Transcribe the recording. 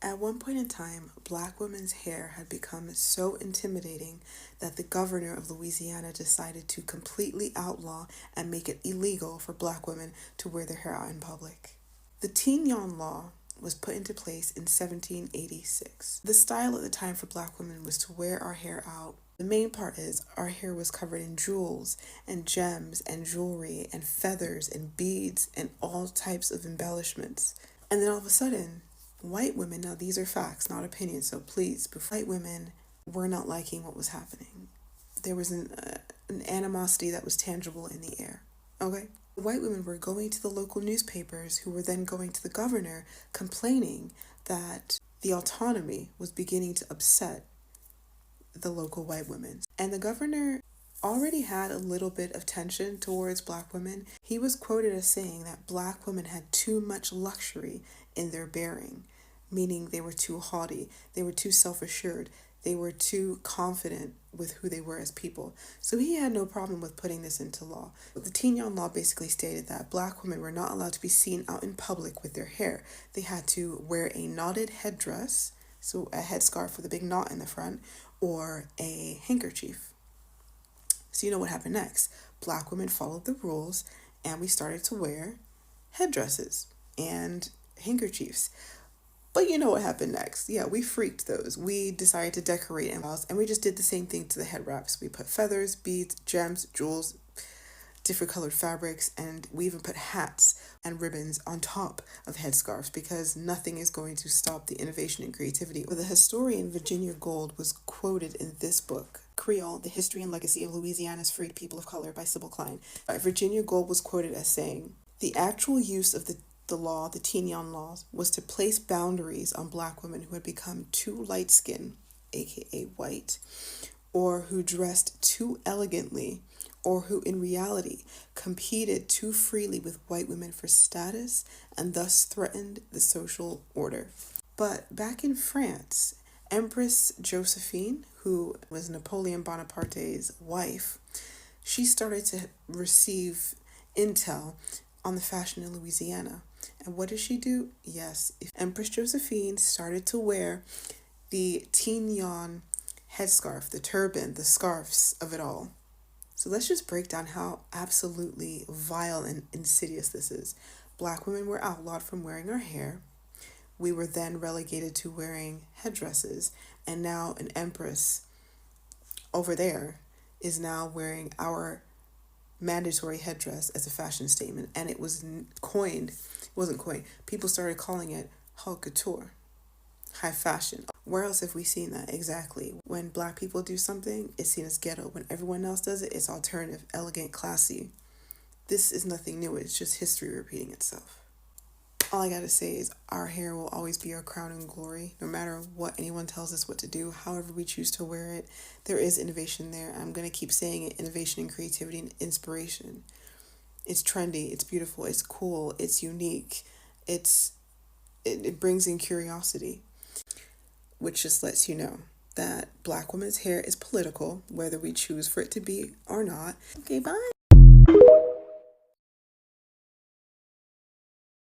At one point in time, black women's hair had become so intimidating that the governor of Louisiana decided to completely outlaw and make it illegal for black women to wear their hair out in public. The TIGNON law was put into place in 1786. The style at the time for black women was to wear our hair out. The main part is our hair was covered in jewels and gems and jewelry and feathers and beads and all types of embellishments. And then all of a sudden, white women, now these are facts, not opinions, so please, white women were not liking what was happening. There was an animosity that was tangible in the air, okay? White women were going to the local newspapers, who were then going to the governor, complaining that the autonomy was beginning to upset the local white women. And the governor already had a little bit of tension towards black women. He was quoted as saying that black women had too much luxury in their bearing, meaning they were too haughty, they were too self-assured, they were too confident with who they were as people. So he had no problem with putting this into law. The TIGNON law basically stated that black women were not allowed to be seen out in public with their hair. They had to wear a knotted headdress, so a headscarf with a big knot in the front, or a handkerchief. So you know what happened next. Black women followed the rules, and we started to wear headdresses and handkerchiefs. But you know what happened next. Yeah, we freaked those. We decided to decorate and we just did the same thing to the head wraps. We put feathers, beads, gems, jewels, different colored fabrics, and we even put hats and ribbons on top of headscarves, because nothing is going to stop the innovation and creativity. The historian Virginia Gold was quoted in this book, Creole, The History and Legacy of Louisiana's Freed People of Color by Sybil Klein. Virginia Gold was quoted as saying, "The actual use of the law, the TIGNON laws, was to place boundaries on black women who had become too light-skinned, aka white, or who dressed too elegantly, or who in reality competed too freely with white women for status and thus threatened the social order." But back in France, Empress Josephine, who was Napoleon Bonaparte's wife, she started to receive intel on the fashion in Louisiana. And what did she do? Yes, Empress Josephine started to wear the TIGNON headscarf, the turban, the scarves of it all. So let's just break down how absolutely vile and insidious this is. Black women were outlawed from wearing our hair. We were then relegated to wearing headdresses. And now an empress over there is now wearing our mandatory headdress as a fashion statement. And it was wasn't coined. People started calling it haute couture, high fashion. Where else have we seen that? Exactly. When black people do something, it's seen as ghetto. When everyone else does it, it's alternative, elegant, classy. This is nothing new. It's just history repeating itself. All I gotta say is our hair will always be our crown and glory, no matter what anyone tells us what to do, however we choose to wear it. There is innovation there. I'm gonna keep saying it, innovation and creativity and inspiration. It's trendy, it's beautiful, it's cool, it's unique. It brings in curiosity, which just lets you know that black women's hair is political, whether we choose for it to be or not. Okay, bye.